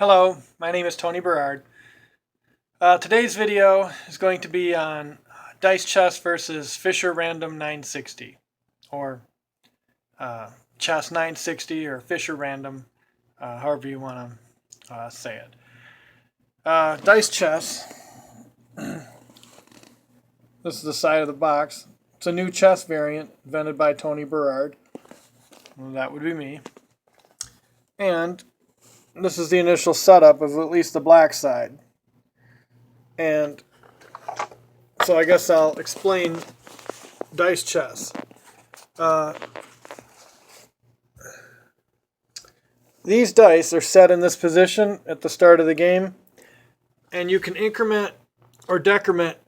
Hello, my name is Tony Berard. Today's video is going to be on dice chess versus Fischer Random 960, or chess 960 or Fischer Random, however you want to say it. Dice chess, this is the side of the box. It's a new chess variant invented by Tony Berard. Well, that would be me. And this is the initial setup of at least the black side. And so I guess I'll explain dice chess. These dice are set in this position at the start of the game, and you can increment or decrement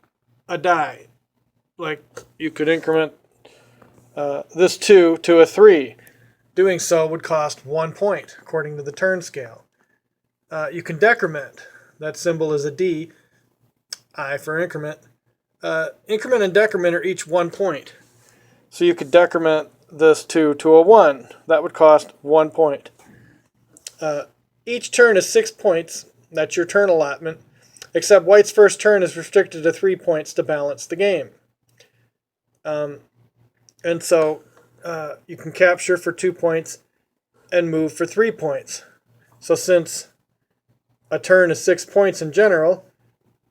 a die. Like you could increment this 2 to a 3. Doing so would cost 1 point, according to the turn scale. You can decrement. That symbol is a D, I for increment. Increment and decrement are each 1 point. So you could decrement this 2 to a 1. That would cost 1 point. Each turn is 6 points. That's your turn allotment. Except white's first turn is restricted to 3 points to balance the game. And so you can capture for 2 points and move for 3 points. So since a turn is 6 points in general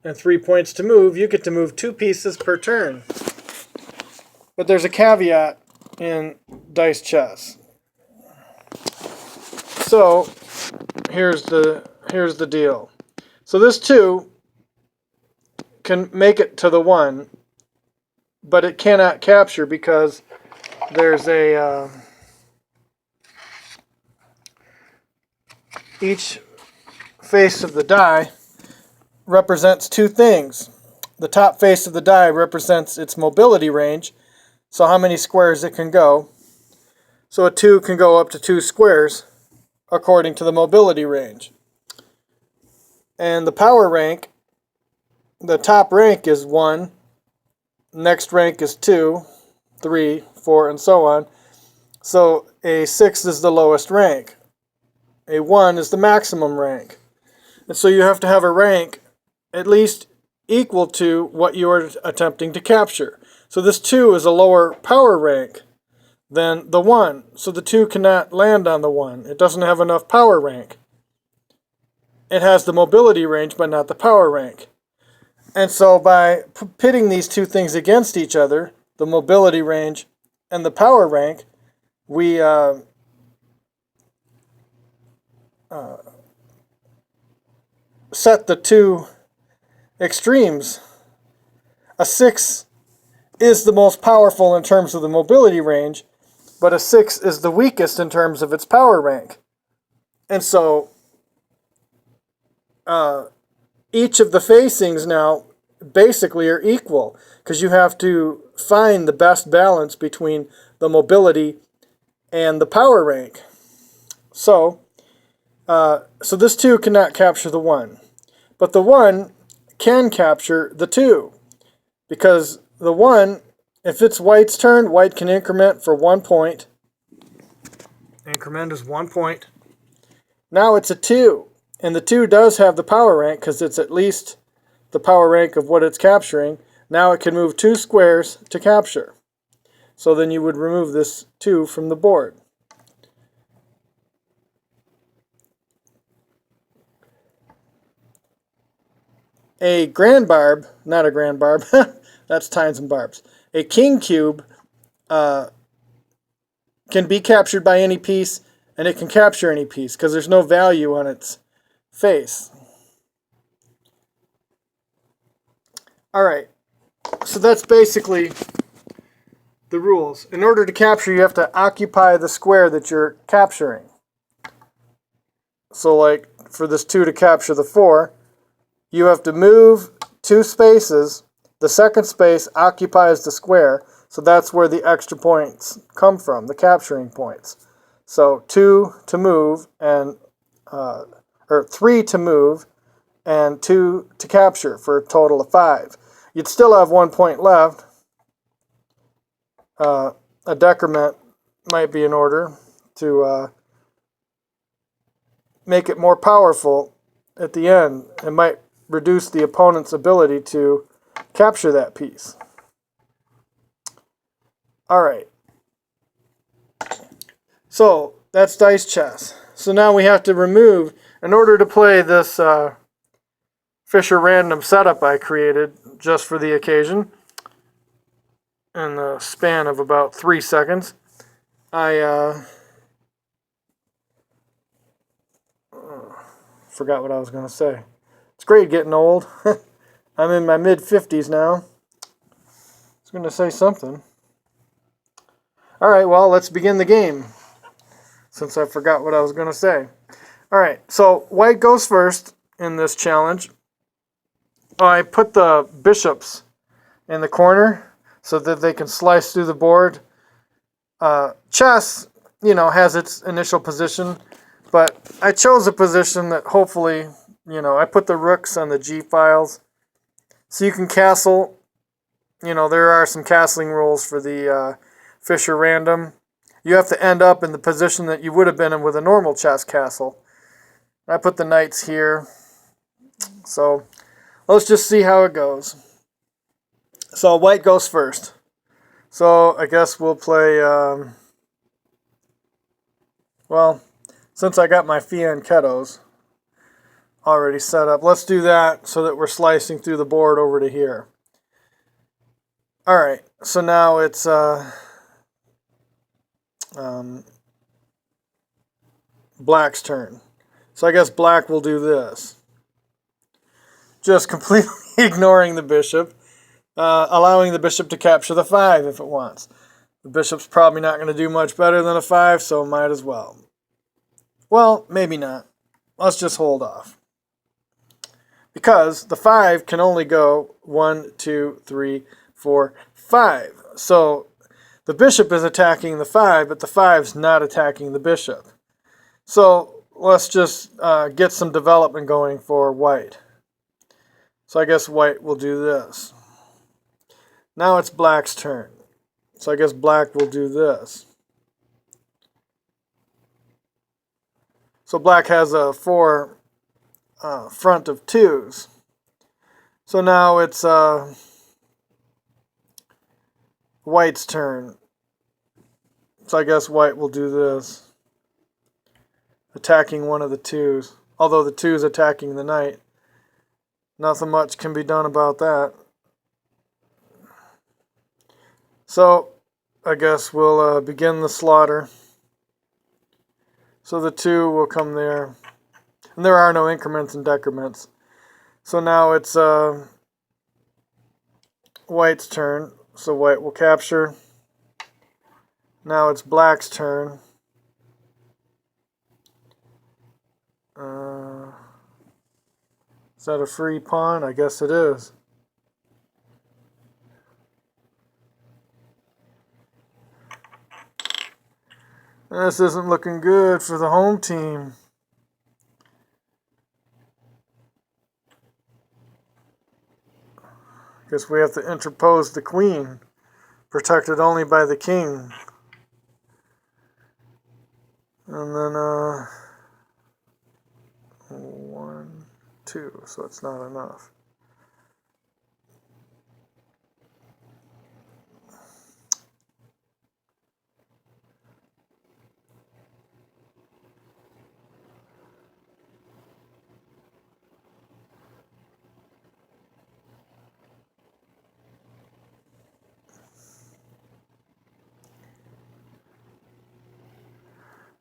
and 3 points to move, you get to move 2 pieces per turn. But there's a caveat in dice chess. So here's the deal. So this 2 can make it to the 1, but it cannot capture because there's a each face of the die represents 2 things. The top face of the die represents its mobility range, so how many squares it can go. So a 2 can go up to 2 squares according to the mobility range. And the power rank, the top rank is 1, next rank is 2, 3, 4, and so on. So a 6 is the lowest rank. A 1 is the maximum rank. And so you have to have a rank at least equal to what you are attempting to capture. So this 2 is a lower power rank than the 1. So the 2 cannot land on the 1. It doesn't have enough power rank. It has the mobility range, but not the power rank. And so by pitting these 2 things against each other, the mobility range and the power rank, we set the 2 extremes. A 6 is the most powerful in terms of the mobility range, but a 6 is the weakest in terms of its power rank. And so each of the facings now basically are equal, because you have to find the best balance between the mobility and the power rank. So this 2 cannot capture the 1. But the 1 can capture the 2. Because the 1, if it's white's turn, white can increment for 1 point. Increment is 1 point. Now it's a 2. And the 2 does have the power rank because it's at least the power rank of what it's capturing. Now it can move 2 squares to capture. So then you would remove this 2 from the board. A grand barb, not a grand barb, that's tines and barbs. A king cube can be captured by any piece, and it can capture any piece because there's no value on its face. Alright, so that's basically the rules. In order to capture, you have to occupy the square that you're capturing. So like for this 2 to capture the 4, you have to move 2 spaces. The second space occupies the square, so that's where the extra points come from, the capturing points. So 2 to move, and or 3 to move, and 2 to capture for a total of 5. You'd still have 1 point left. A decrement might be in order to make it more powerful at the end. It might reduce the opponent's ability to capture that piece. Alright. So, that's dice chess. So now we have to remove, in order to play this Fischer Random setup I created just for the occasion, in the span of about 3 seconds, I forgot what I was going to say. It's great getting old. I'm in my mid-50s now. I was going to say something. Alright, well, let's begin the game, since I forgot what I was going to say. Alright, so white goes first in this challenge. I put the bishops in the corner so that they can slice through the board. Chess, has its initial position, but I chose a position that hopefully, I put the rooks on the G files. So you can castle. There are some castling rules for the Fischer Random. You have to end up in the position that you would have been in with a normal chess castle. I put the knights here. So let's just see how it goes. So white goes first. So I guess we'll play, well, since I got my fianchettos already set up, let's do that so that we're slicing through the board over to here. Alright, so now it's black's turn. So I guess black will do this. Just completely ignoring the bishop, allowing the bishop to capture the 5 if it wants. The bishop's probably not going to do much better than a 5, so might as well. Well, maybe not. Let's just hold off. Because the 5 can only go 1, 2, 3, 4, 5. So the bishop is attacking the 5, but the 5's not attacking the bishop. So let's just get some development going for white. So I guess white will do this. Now it's black's turn. So I guess black will do this. So black has a 4 front of 2s. So now it's white's turn. So I guess white will do this. Attacking one of the 2s. Although the 2's attacking the knight. Nothing much can be done about that. So I guess we'll begin the slaughter. So the 2 will come there. And there are no increments and decrements. So now it's white's turn. So white will capture. Now it's black's turn. Is that a free pawn? I guess it is. This isn't looking good for the home team. Guess we have to interpose the queen, protected only by the king. And then 1, 2, so it's not enough.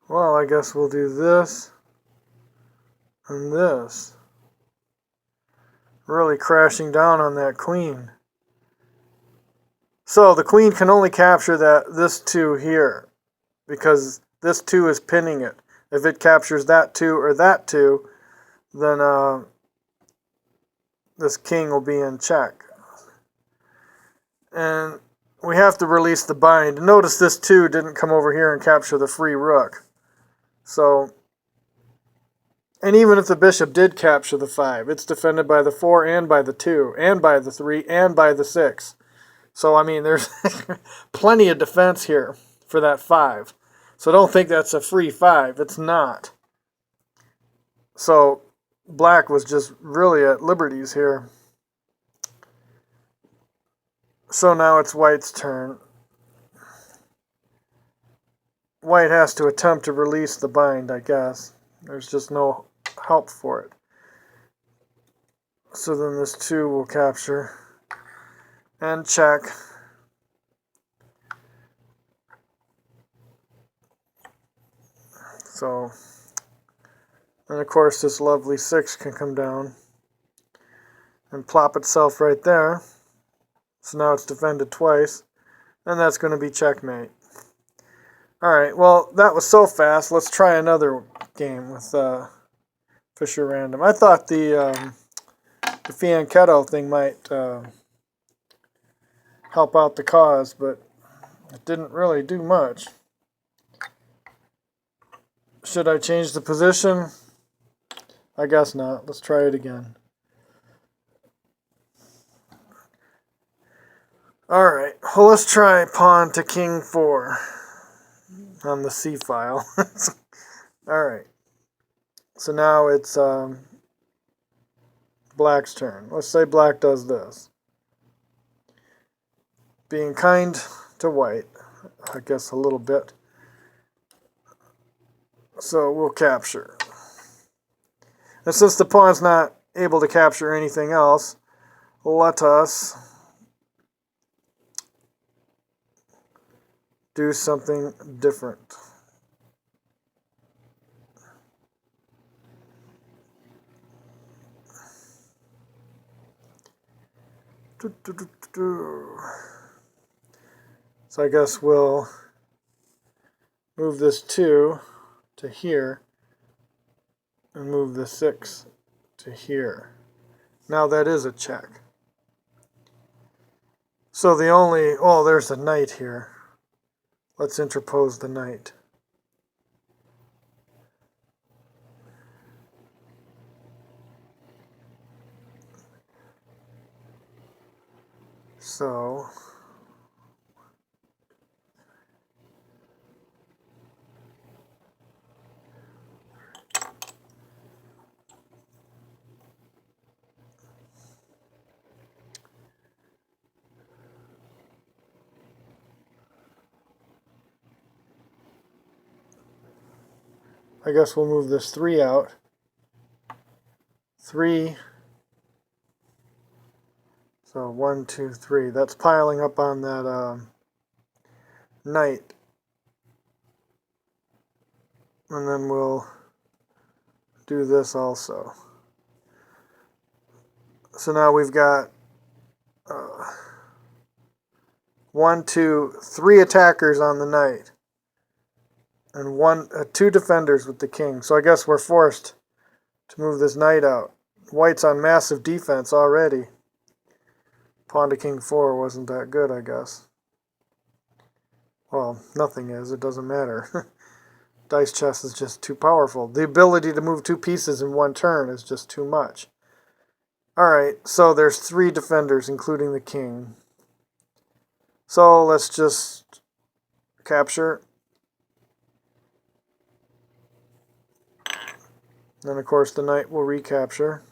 Well, I guess we'll do this and this. Really crashing down on that queen. So the queen can only capture this 2 here, because this 2 is pinning it. If it captures that 2 or that 2, then this king will be in check. And we have to release the bind. Notice this 2 didn't come over here and capture the free rook. So, and even if the bishop did capture the 5, it's defended by the 4 and by the 2 and by the 3 and by the 6. So, I mean, there's plenty of defense here for that 5. So don't think that's a free 5. It's not. So black was just really at liberties here. So now it's white's turn. White has to attempt to release the bind, I guess. There's just no help for it. So then this 2 will capture and check. So, and of course this lovely 6 can come down and plop itself right there. So now it's defended twice, and that's going to be checkmate. Alright, well, that was so fast. Let's try another game with Fischer Random. I thought the fianchetto thing might help out the cause, but it didn't really do much. Should I change the position? I guess not. Let's try it again. Alright, well, let's try pawn to king 4 on the C file. Alright, so now it's black's turn. Let's say black does this. Being kind to white, I guess a little bit. So we'll capture. And since the pawn's not able to capture anything else, let us do something different. So I guess we'll move this 2 to here and move the 6 to here. Now that is a check. So the only, oh, there's a knight here. Let's interpose the knight. So I guess we'll move this 3 out. 3. So 1, 2, 3. That's piling up on that knight. And then we'll do this also. So now we've got 1, 2, 3 attackers on the knight. And 2 defenders with the king. So I guess we're forced to move this knight out. White's on massive defense already. Pawn to king 4 wasn't that good, I guess. Well, nothing is. It doesn't matter. Dice chess is just too powerful. The ability to move 2 pieces in 1 turn is just too much. Alright, so there's 3 defenders, including the king. So let's just capture. Then, of course, the knight will recapture.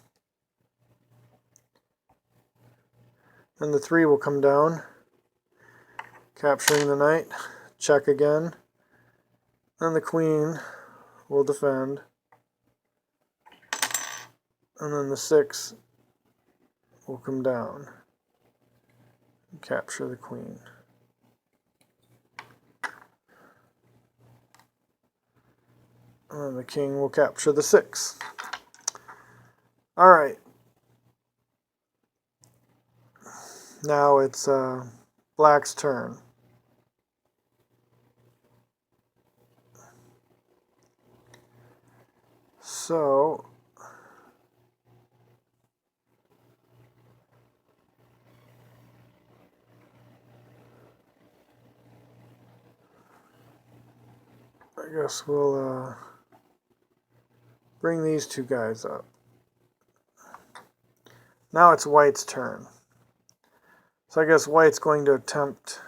Then the 3 will come down, capturing the knight. Check again. Then the queen will defend. And then the 6 will come down and capture the queen. And the king will capture the 6. Alright. Now it's black's turn. So I guess we'll bring these 2 guys up. Now it's white's turn. So I guess white's going to attempt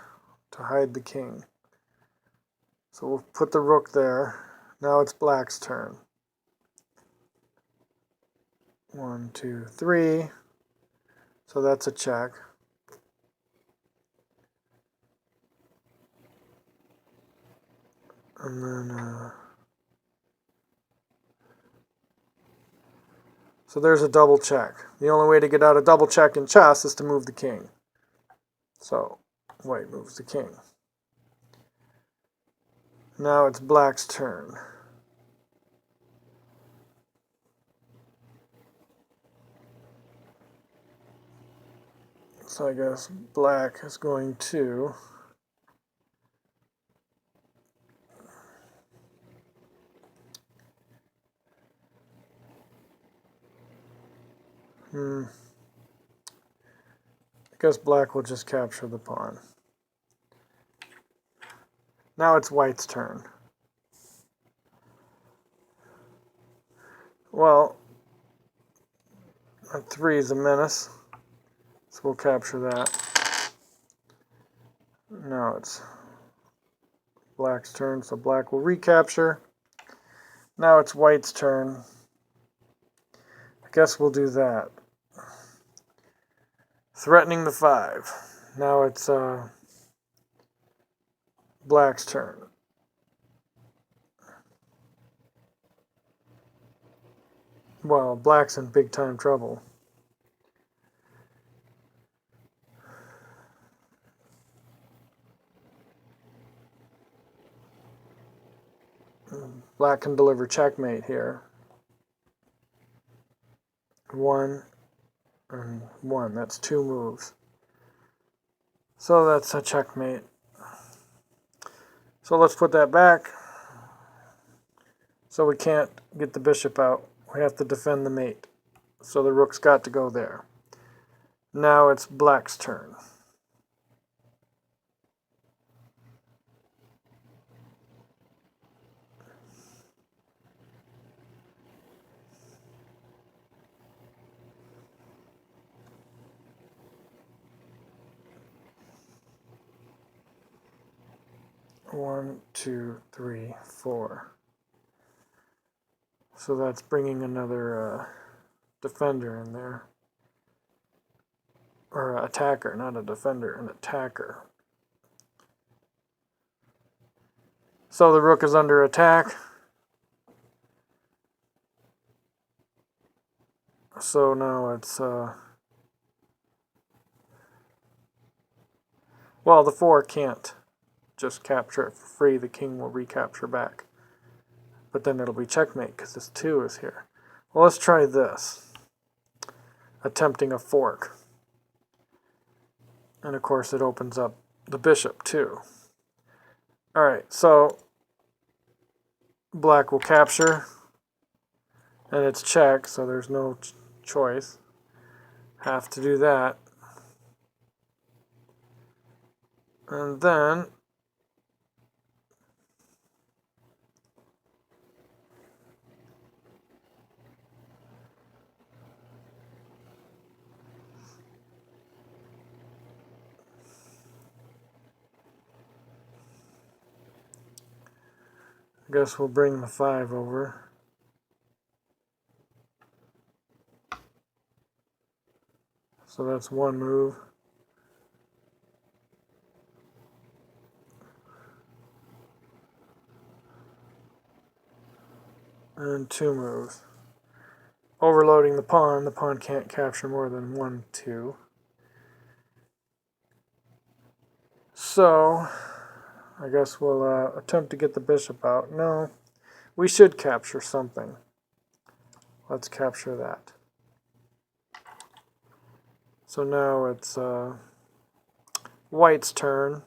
to hide the king. So we'll put the rook there. Now it's black's turn. 1, 2, 3. So that's a check. And then, so there's a double check. The only way to get out a double check in chess is to move the king. So white moves the king. Now it's black's turn. So I guess black is going to I guess black will just capture the pawn. Now it's white's turn. Well, that 3 is a menace, so we'll capture that. Now it's black's turn, so black will recapture. Now it's white's turn. I guess we'll do that. Threatening the 5. Now it's black's turn. Well, black's in big time trouble. Black can deliver checkmate here. 1 and 1. That's 2 moves. So that's a checkmate. So let's put that back. So we can't get the bishop out. We have to defend the mate. So the rook's got to go there. Now it's black's turn. One, two, three, 4. So that's bringing another defender in there. Or an attacker, not a defender, an attacker. So the rook is under attack. So now it's, well, the 4 can't just capture it for free. The king will recapture back. But then it'll be checkmate because this 2 is here. Well, let's try this. Attempting a fork. And of course it opens up the bishop too. Alright, so black will capture. And it's check, so there's no choice. Have to do that. And then I guess we'll bring the 5 over. So that's 1 move. And 2 moves. Overloading the pawn. The pawn can't capture more than 1, 2. So I guess we'll attempt to get the bishop out. No, we should capture something. Let's capture that. So now it's white's turn.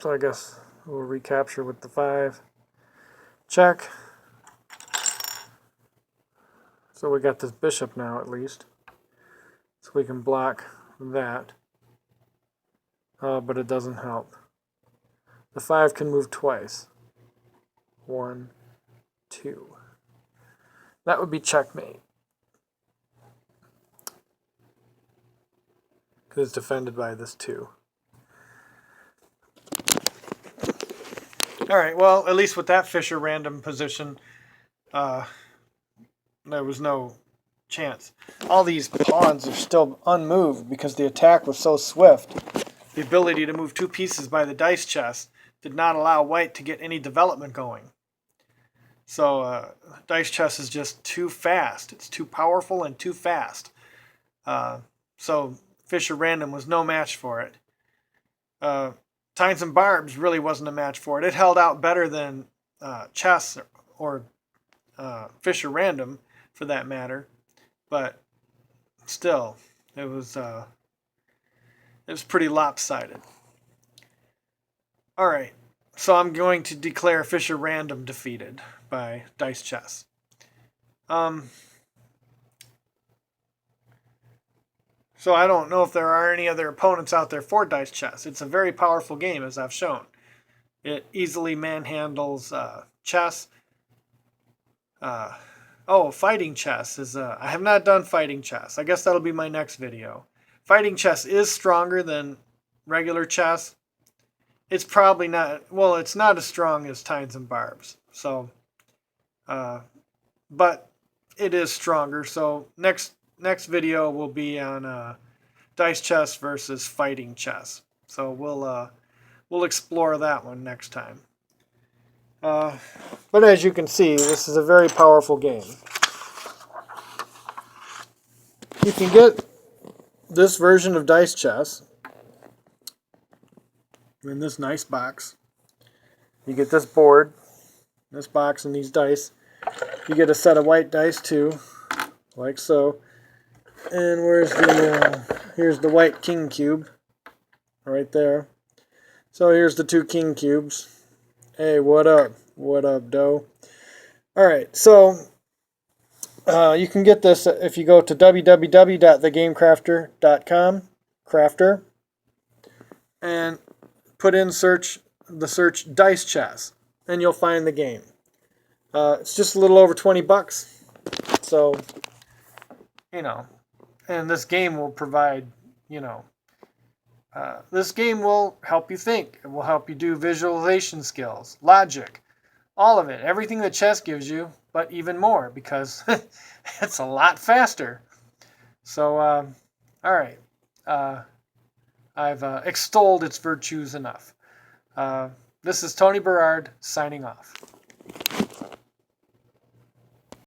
So I guess we'll recapture with the 5. Check. So we got this bishop now at least. So we can block that. But it doesn't help. The 5 can move twice. 1, 2. That would be checkmate. Because it's defended by this 2. Alright, well, at least with that Fischer Random position, there was no chance. All these pawns are still unmoved because the attack was so swift. The ability to move 2 pieces by the dice chest did not allow white to get any development going. So dice chess is just too fast. It's too powerful and too fast. So Fischer Random was no match for it. Tines and Barbs really wasn't a match for it. It held out better than chess or Fischer Random, for that matter. But still, it was pretty lopsided. All right, so I'm going to declare Fischer Random defeated by dice chess. So I don't know if there are any other opponents out there for dice chess. It's a very powerful game, as I've shown. It easily manhandles chess. Fighting chess is... I have not done fighting chess. I guess that'll be my next video. Fighting chess is stronger than regular chess. It's probably not... Well, it's not as strong as Tines and Barbs. So... but it is stronger. So next video will be on dice chess versus fighting chess. So we'll explore that one next time. But as you can see, this is a very powerful game. You can get this version of dice chess in this nice box. You get this board, this box, and these dice. You get a set of white dice too, like so. And here's the white king cube, right there. So here's the 2 king cubes. Hey, what up? What up, doe? Alright, so you can get this if you go to www.thegamecrafter.com, crafter, and put in the search dice chess, and you'll find the game. It's just a little over $20. So, and this game will provide, this game will help you think. It will help you do visualization skills, logic, all of it. Everything that chess gives you, but even more, because it's a lot faster. So, all right. I've extolled its virtues enough. This is Tony Berard signing off.